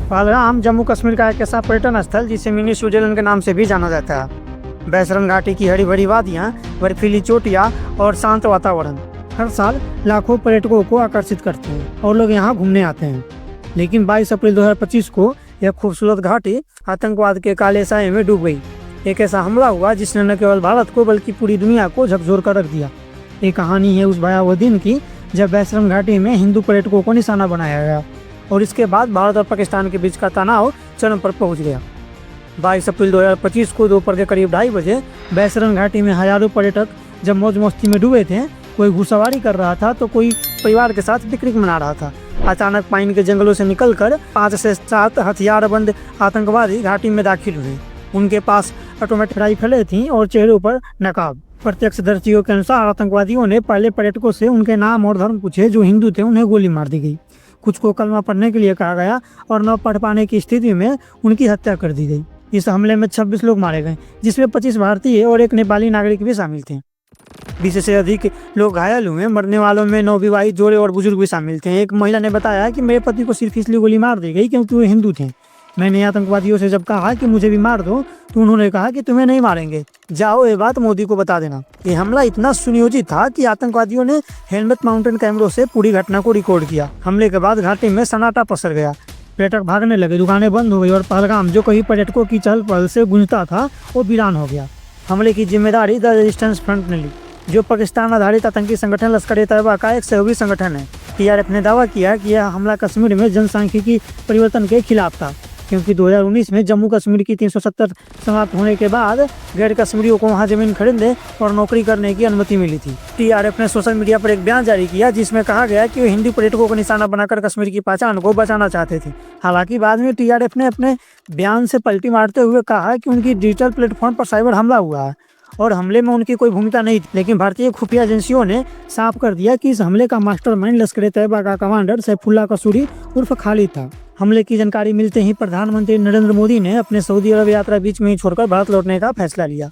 पहलगाम जम्मू कश्मीर का एक ऐसा पर्यटन स्थल जिसे मिनी स्विट्जरलैंड के नाम से भी जाना जाता है। बैसरन घाटी की हरी भरी वादियाँ, बर्फीली चोटियाँ और शांत वातावरण हर साल लाखों पर्यटकों को आकर्षित करते हैं और लोग यहाँ घूमने आते हैं। लेकिन 22 अप्रैल 2025 को यह खूबसूरत घाटी आतंकवाद के काले साए में डूब गई। एक ऐसा हमला हुआ जिसने न केवल भारत को बल्कि पूरी दुनिया को झकझोर कर रख दिया। ये कहानी है उस भयावह दिन की जब बैसरन घाटी में हिंदू पर्यटकों को निशाना बनाया गया और इसके बाद भारत और पाकिस्तान के बीच का तनाव चरम पर पहुंच गया। 22 अप्रैल 2025 को दोपहर के करीब 2:30 बजे बैसरन घाटी में हजारों पर्यटक जब मौज मस्ती में डूबे थे। कोई घुड़सवारी कर रहा था तो कोई परिवार के साथ पिकनिक मना रहा था। अचानक पाइन के जंगलों से निकलकर 5 से 7 हथियारबंद आतंकवादी घाटी में दाखिल हुए। उनके पास ऑटोमेटिक राइफलें थीं और चेहरों पर नकाब। प्रत्यक्षदर्शियों के अनुसार आतंकवादियों ने पहले पर्यटकों से उनके नाम और धर्म पूछे। जो हिंदू थे उन्हें गोली मार दी गई। कुछ को कलमा पढ़ने के लिए कहा गया और न पढ़ पाने की स्थिति में उनकी हत्या कर दी गई। इस हमले में 26 लोग मारे गए, जिसमें 25 भारतीय और एक नेपाली नागरिक भी शामिल थे। 20 से अधिक लोग घायल हुए। मरने वालों में नवविवाहित जोड़े और बुजुर्ग भी शामिल थे। एक महिला ने बताया कि मेरे पति को सिर्फ इसलिए गोली मार दी गई क्योंकि वो हिंदू थे। मैंने आतंकवादियों से जब कहा कि मुझे भी मार दो तो उन्होंने कहा कि तुम्हें नहीं मारेंगे, जाओ ये बात मोदी को बता देना। ये हमला इतना सुनियोजित था कि आतंकवादियों ने हेलमेट माउंटेन कैमरों से पूरी घटना को रिकॉर्ड किया। हमले के बाद घाटी में सन्नाटा पसर गया। पर्यटक भागने लगे, दुकानें बंद हो गई और पहलगाम जो कई पर्यटकों की चहल पहल से गूंजता था वो वीरान हो गया। हमले की जिम्मेदारी द रेजिस्टेंस फ्रंट ने ली, जो पाकिस्तान आधारित आतंकी संगठन लश्कर-ए-तैयबा का एक सहयोगी संगठन है। TRF ने दावा किया कि यह हमला कश्मीर में जनसांख्यिकी परिवर्तन के खिलाफ था, क्योंकि 2019 में जम्मू कश्मीर की 370 समाप्त होने के बाद गैर कश्मीरियों को वहां जमीन खरीदने और नौकरी करने की अनुमति मिली थी। TRF ने सोशल मीडिया पर एक बयान जारी किया जिसमें कहा गया कि वे हिंदू पर्यटकों को निशाना बनाकर कश्मीर की पहचान को बचाना चाहते थे। हालांकि बाद में TRF ने अपने बयान से पलटी मारते हुए कहा कि उनकी डिजिटल प्लेटफॉर्म पर साइबर हमला हुआ है और हमले में उनकी कोई भूमिका नहीं थी। लेकिन भारतीय खुफिया एजेंसियों ने साफ कर दिया कि इस हमले का मास्टरमाइंड लश्कर-ए-तैयबा का कमांडर सैफुल्लाह कसूरी उर्फ खालिद था। हमले की जानकारी मिलते ही प्रधानमंत्री नरेंद्र मोदी ने अपने सऊदी अरब यात्रा बीच में ही छोड़कर भारत लौटने का फैसला लिया।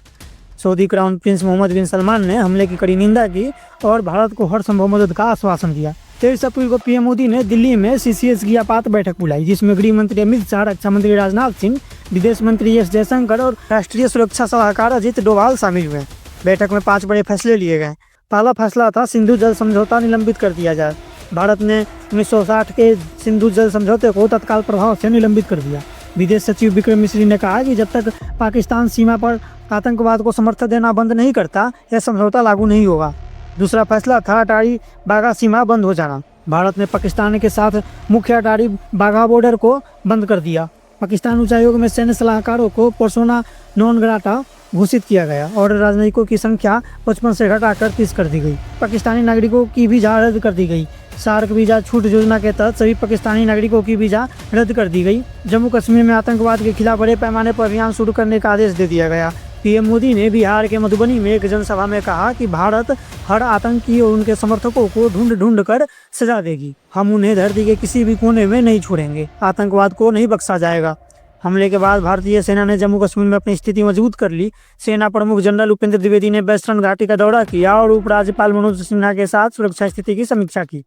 सऊदी क्राउन प्रिंस मोहम्मद बिन सलमान ने हमले की कड़ी निंदा की और भारत को हर संभव मदद का आश्वासन दिया। 23 अप्रैल को PM मोदी ने दिल्ली में CCS की आपात बैठक बुलाई, जिसमें गृह मंत्री अमित शाह, रक्षा मंत्री राजनाथ सिंह, विदेश मंत्री S जयशंकर और राष्ट्रीय सुरक्षा सलाहकार अजित डोभाल शामिल हुए। बैठक में 5 बड़े फैसले लिए गए। पहला फैसला था सिंधु जल समझौता निलंबित कर दिया जाए। भारत ने 1960 के सिंधु जल समझौते को तत्काल प्रभाव से निलंबित कर दिया। विदेश सचिव विक्रम मिश्री ने कहा कि जब तक पाकिस्तान सीमा पर आतंकवाद को समर्थन देना बंद नहीं करता, यह समझौता लागू नहीं होगा। दूसरा फैसला था अटारी बाघा सीमा बंद हो जाना। भारत ने पाकिस्तान के साथ मुख्य अटारी बाघा बॉर्डर को बंद कर दिया। पाकिस्तान उच्चायोग में सैन्य सलाहकारों को पर्सोना नॉन ग्राटा घोषित किया गया और राजनयिकों की संख्या 55 से घटाकर 30 कर दी गई। पाकिस्तानी नागरिकों की वीजा रद्द कर दी गई। सार्क वीजा छूट योजना के तहत सभी पाकिस्तानी नागरिकों की वीजा रद्द कर दी गई। जम्मू कश्मीर में आतंकवाद के खिलाफ बड़े पैमाने पर अभियान शुरू करने का आदेश दे दिया गया। PM मोदी ने बिहार के मधुबनी में एक जनसभा में कहा कि भारत हर आतंकी और उनके समर्थकों को ढूंढ कर सजा देगी। हम उन्हें धरती के किसी भी कोने में नहीं छोड़ेंगे। आतंकवाद को नहीं बख्शा जाएगा। हमले के बाद भारतीय सेना ने जम्मू कश्मीर में अपनी स्थिति मजबूत कर ली। सेना प्रमुख जनरल उपेंद्र द्विवेदी ने बैसरन घाटी का दौरा किया और उपराज्यपाल मनोज सिन्हा के साथ सुरक्षा स्थिति की समीक्षा की।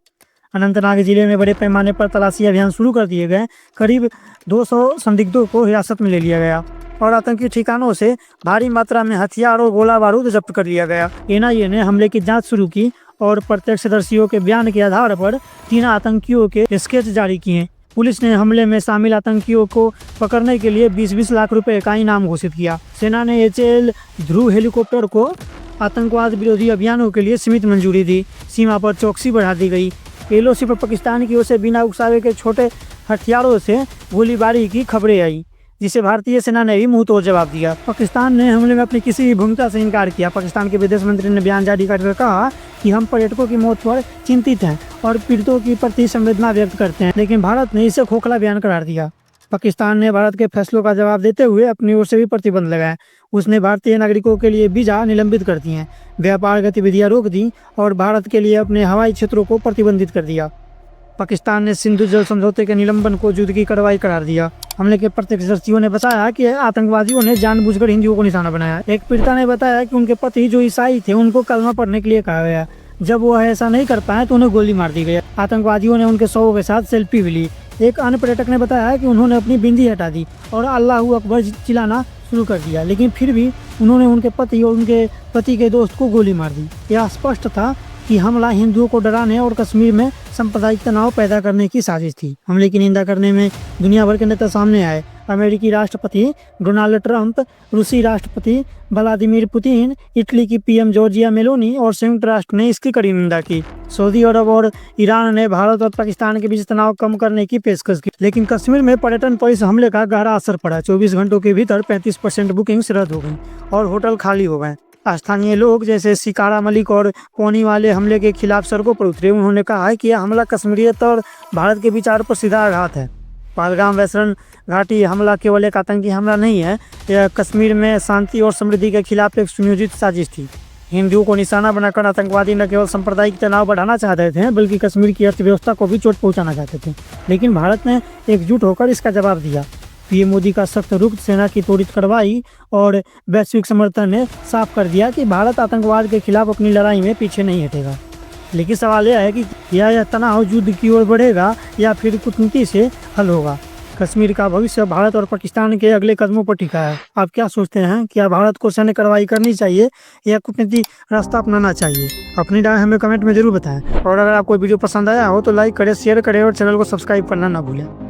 अनंतनाग जिले में बड़े पैमाने पर तलाशी अभियान शुरू कर दिए गए। करीब 200 संदिग्धों को हिरासत में ले लिया गया और आतंकी ठिकानों से भारी मात्रा में हथियार और गोला बारूद जब्त कर लिया गया। NIA ने हमले की जांच शुरू की और प्रत्यक्षदर्शियों के बयान के आधार पर 3 आतंकियों के स्केच जारी किए। पुलिस ने हमले में शामिल आतंकियों को पकड़ने के लिए 20-20 लाख रुपए का इनाम घोषित किया। सेना ने HAL ध्रुव हेलीकॉप्टर को आतंकवाद विरोधी अभियानों के लिए सीमित मंजूरी दी। सीमा पर चौकसी बढ़ा दी गई। LOC पर पाकिस्तान की ओर से बिना उकसावे के छोटे हथियारों से गोलीबारी की खबरें आई, जिसे भारतीय सेना ने भी मुंह तोड़ जवाब दिया। पाकिस्तान ने हमले में अपनी किसी भी भूमिका से इनकार किया। पाकिस्तान के विदेश मंत्री ने बयान जारी कर कहा कि हम पर्यटकों की मौत पर चिंतित हैं और पीड़ितों के प्रति संवेदना व्यक्त करते हैं, लेकिन भारत ने इसे खोखला बयान करार दिया। पाकिस्तान ने भारत के फैसलों का जवाब देते हुए अपनी ओर से भी प्रतिबंध लगाया। उसने भारतीय नागरिकों के लिए वीजा निलंबित कर दिए, व्यापार गतिविधियां रोक दी और भारत के लिए अपने हवाई क्षेत्रों को प्रतिबंधित कर दिया। पाकिस्तान ने सिंधु जल समझौते के निलंबन को युद्ध की कार्रवाई करार दिया। हमले के प्रत्यक्षदर्शियों ने बताया कि आतंकवादियों ने जानबूझकर हिंदुओं को निशाना बनाया। एक पीड़िता ने बताया कि उनके पति जो ईसाई थे उनको कलमा पढ़ने के लिए कहा गया। जब वो ऐसा नहीं कर पाए तो उन्हें गोली मार दी गई। आतंकवादियों ने उनके शवों के साथ सेल्फी भी ली। एक अन्य पर्यटक ने बताया कि उन्होंने अपनी बिंदी हटा दी और अल्लाह अकबर चिल्लाना शुरू कर दिया, लेकिन फिर भी उन्होंने उनके पति और उनके पति के दोस्त को गोली मार दी। यह स्पष्ट था कि हमला हिंदुओं को डराने और कश्मीर में सांप्रदायिक तनाव पैदा करने की साजिश थी। हमले की निंदा करने में दुनिया भर के नेता सामने आए। अमेरिकी राष्ट्रपति डोनाल्ड ट्रंप, रूसी राष्ट्रपति व्लादिमीर पुतिन, इटली की पीएम जॉर्जिया मेलोनी और संयुक्त राष्ट्र ने इसकी कड़ी निंदा की। सऊदी अरब और ईरान ने भारत और पाकिस्तान के बीच तनाव कम करने की पेशकश की, लेकिन कश्मीर में पर्यटन पर इस हमले का गहरा असर पड़ा। 24 घंटों के भीतर 35% बुकिंग्स रद्द हो गई और होटल खाली हो गए। स्थानीय लोग जैसे शिकारा मलिक और कोनी वाले हमले के खिलाफ सड़कों पर उतरे। उन्होंने कहा है कि यह हमला कश्मीरियत और भारत के विचार पर सीधा आघात है। पहलगाम वेस्टर्न घाटी हमला केवल एक आतंकी हमला नहीं है, यह कश्मीर में शांति और समृद्धि के खिलाफ एक सुनियोजित साजिश थी। हिंदुओं को निशाना बनाकर आतंकवादी न केवल सांप्रदायिक तनाव बढ़ाना चाहते थे, बल्कि कश्मीर की अर्थव्यवस्था को भी चोट पहुंचाना चाहते थे। लेकिन भारत ने एकजुट होकर इसका जवाब दिया। पीएम मोदी का सख्त रुख, सेना की त्वरित कार्रवाई और वैश्विक समर्थन ने साफ कर दिया कि भारत आतंकवाद के खिलाफ अपनी लड़ाई में पीछे नहीं हटेगा। लेकिन सवाल यह है कि क्या यह तनाव युद्ध की ओर बढ़ेगा या फिर कूटनीति से हल होगा। कश्मीर का भविष्य भारत और पाकिस्तान के अगले कदमों पर टिका है। आप क्या सोचते हैं, क्या भारत को सैन्य कार्रवाई करनी चाहिए या कूटनीतिक रास्ता अपनाना चाहिए? अपनी राय हमें कमेंट में जरूर बताएं। और अगर आपको वीडियो पसंद आया हो तो लाइक करें, शेयर करें और चैनल को सब्सक्राइब करना ना भूलें।